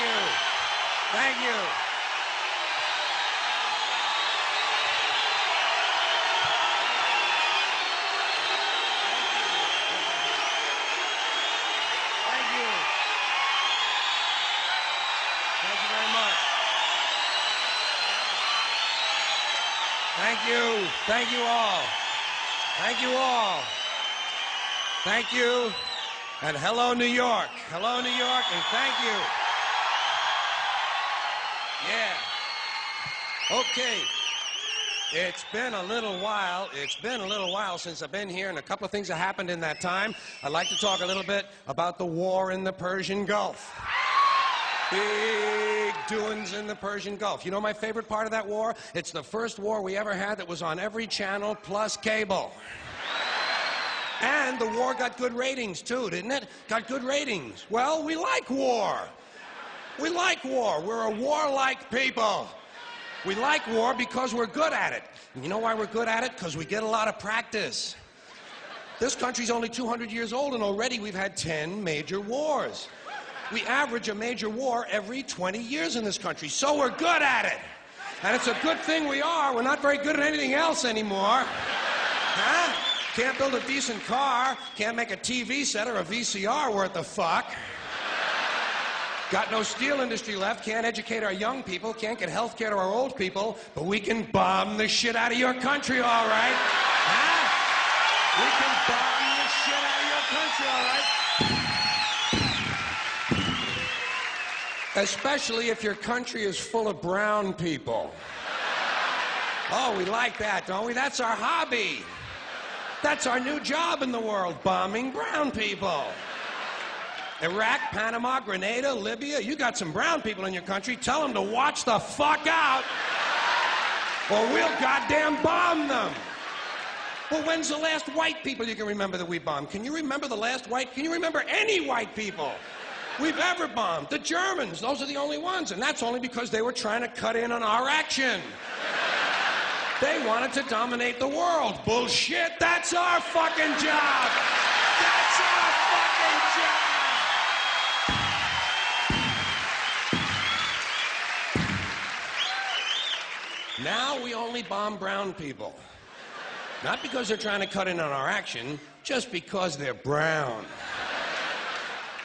you. Thank you. Thank you. Thank you very much. Thank you. Thank you all. Thank you all. Thank you. And hello, New York. Hello, New York, and thank you. Yeah. Okay. It's been a little while. It's been a little while since I've been here, and a couple of things have happened in that time. I'd like to talk a little bit about the war in the Persian Gulf. Big doings in the Persian Gulf. You know my favorite part of that war? It's the first war we ever had that was on every channel plus cable. And the war got good ratings, too, didn't it? Got good ratings. Well, we like war. We like war. We're a warlike people. We like war because we're good at it. And you know why we're good at it? Because we get a lot of practice. This country's only 200 years old, and already we've had 10 major wars. We average a major war every 20 years in this country, so we're good at it. And it's a good thing we are. We're not very good at anything else anymore. Huh? Can't build a decent car, can't make a TV set or a VCR worth the fuck. Got no steel industry left, can't educate our young people, can't get health care to our old people, but we can bomb the shit out of your country, all right? Huh? We can bomb the shit out of your country, all right? Especially if your country is full of brown people. Oh, we like that, don't we? That's our hobby. That's our new job in the world, bombing brown people. Iraq, Panama, Grenada, Libya, you got some brown people in your country, tell them to watch the fuck out, or we'll goddamn bomb them. Well, when's the last white people you can remember that we bombed? Can you remember the last white? Can you remember any white people we've ever bombed? The Germans, those are the only ones, and that's only because they were trying to cut in on our action. They wanted to dominate the world. Bullshit, that's our fucking job. That's our fucking job. Now we only bomb brown people. Not because they're trying to cut in on our action, just because they're brown.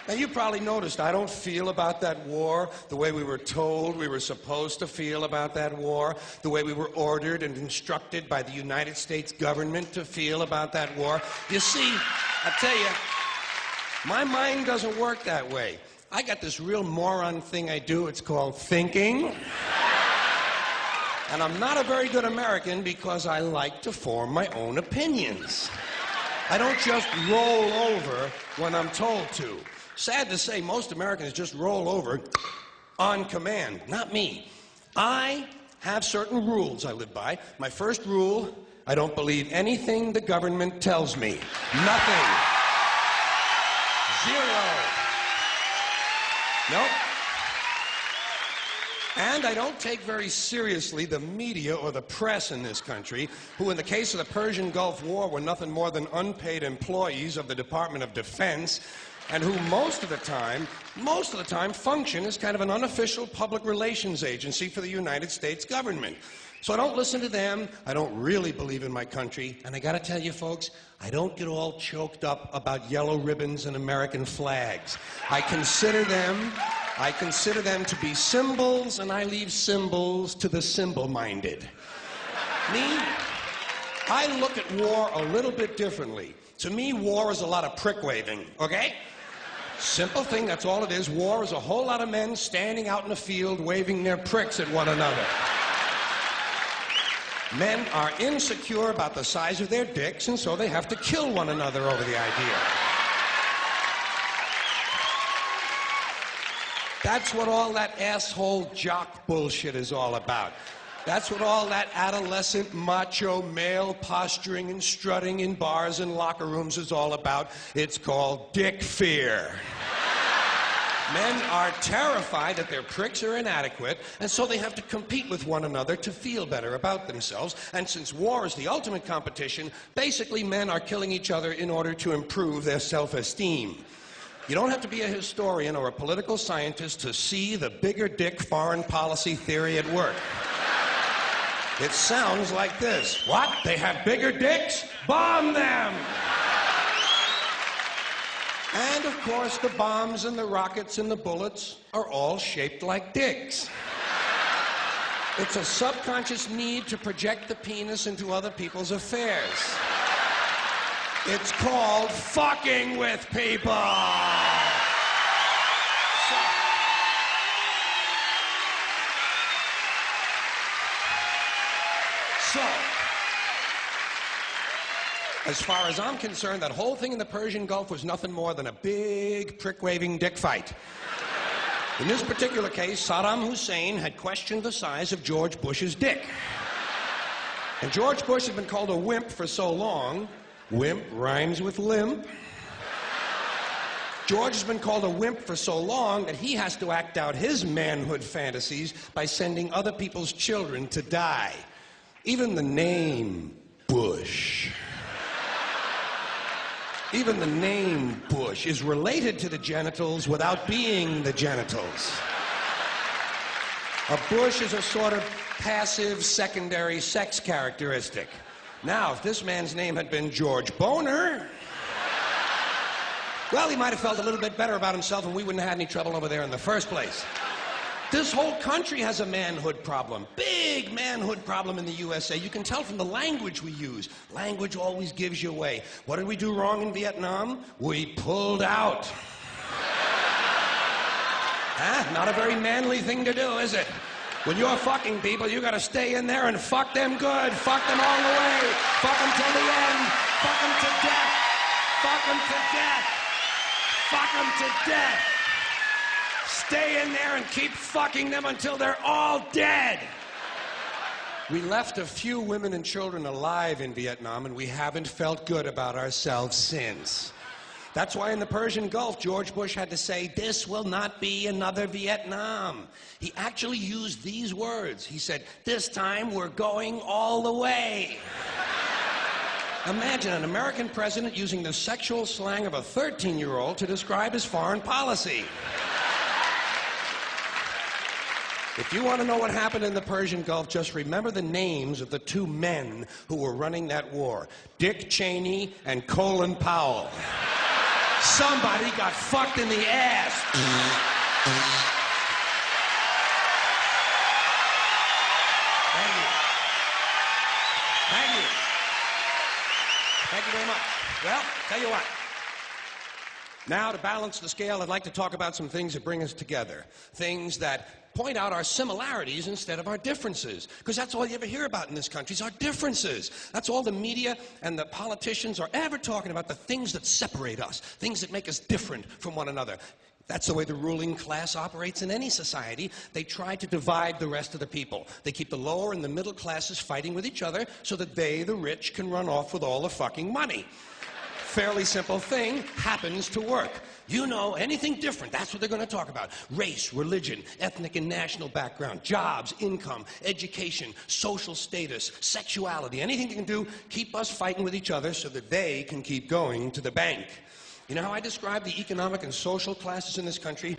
Now, you probably noticed I don't feel about that war the way we were told we were supposed to feel about that war, the way we were ordered and instructed by the United States government to feel about that war. You see, I tell you, my mind doesn't work that way. I got this real moron thing I do. It's called thinking. And I'm not a very good American because I like to form my own opinions. I don't just roll over when I'm told to. Sad to say, most Americans just roll over on command. Not me. I have certain rules I live by. My first rule, I don't believe anything the government tells me. Nothing. Zero. Nope. And I don't take very seriously the media or the press in this country, who in the case of the Persian Gulf War were nothing more than unpaid employees of the Department of Defense, and who most of the time function as kind of an unofficial public relations agency for the United States government. So I don't listen to them, I don't really believe in my country, and I gotta tell you folks, I don't get all choked up about yellow ribbons and American flags. I consider them to be symbols, and I leave symbols to the symbol-minded. Me, I look at war a little bit differently. To me, war is a lot of prick-waving, okay? Simple thing, that's all it is. War is a whole lot of men standing out in the field waving their pricks at one another. Men are insecure about the size of their dicks, and so they have to kill one another over the idea. That's what all that asshole jock bullshit is all about. That's what all that adolescent macho male posturing and strutting in bars and locker rooms is all about. It's called dick fear. Men are terrified that their pricks are inadequate, and so they have to compete with one another to feel better about themselves. And since war is the ultimate competition, basically men are killing each other in order to improve their self-esteem. You don't have to be a historian or a political scientist to see the bigger dick foreign policy theory at work. It sounds like this. What? They have bigger dicks? Bomb them! And of course, the bombs and the rockets and the bullets are all shaped like dicks. It's a subconscious need to project the penis into other people's affairs. It's called fucking with people. So, as far as I'm concerned, that whole thing in the Persian Gulf was nothing more than a big prick-waving dick fight. In this particular case, Saddam Hussein had questioned the size of George Bush's dick. And George Bush had been called a wimp for so long. Wimp rhymes with limp. George has been called a wimp for so long that he has to act out his manhood fantasies by sending other people's children to die. Even the name Bush. Even the name Bush is related to the genitals without being the genitals. A bush is a sort of passive secondary sex characteristic. Now, if this man's name had been George Boner, well, he might have felt a little bit better about himself and we wouldn't have had any trouble over there in the first place. This whole country has a manhood problem. Big manhood problem in the USA. You can tell from the language we use. Language always gives you away. What did we do wrong in Vietnam? We pulled out. Huh? Not a very manly thing to do, is it? When you're fucking people, you gotta stay in there and fuck them good. Fuck them all the way. Fuck them till the end. Fuck them to death. Fuck them to death. Fuck them to death. Stay in there and keep fucking them until they're all dead. We left a few women and children alive in Vietnam, and we haven't felt good about ourselves since. That's why in the Persian Gulf, George Bush had to say, "This will not be another Vietnam." He actually used these words. He said, "This time we're going all the way." Imagine an American president using the sexual slang of a 13-year-old to describe his foreign policy. If you want to know what happened in the Persian Gulf, just remember the names of the two men who were running that war. Dick Cheney and Colin Powell. Somebody got fucked in the ass. Thank you. Thank you. Thank you very much. Well, tell you what. Now, to balance the scale, I'd like to talk about some things that bring us together. Things that point out our similarities instead of our differences. Because that's all you ever hear about in this country is our differences. That's all the media and the politicians are ever talking about, the things that separate us, things that make us different from one another. That's the way the ruling class operates in any society. They try to divide the rest of the people. They keep the lower and the middle classes fighting with each other so that they, the rich, can run off with all the fucking money. Fairly simple thing, happens to work. You know, anything different, that's what they're going to talk about. Race, religion, ethnic and national background, jobs, income, education, social status, sexuality, anything they can do, keep us fighting with each other so that they can keep going to the bank. You know how I describe the economic and social classes in this country?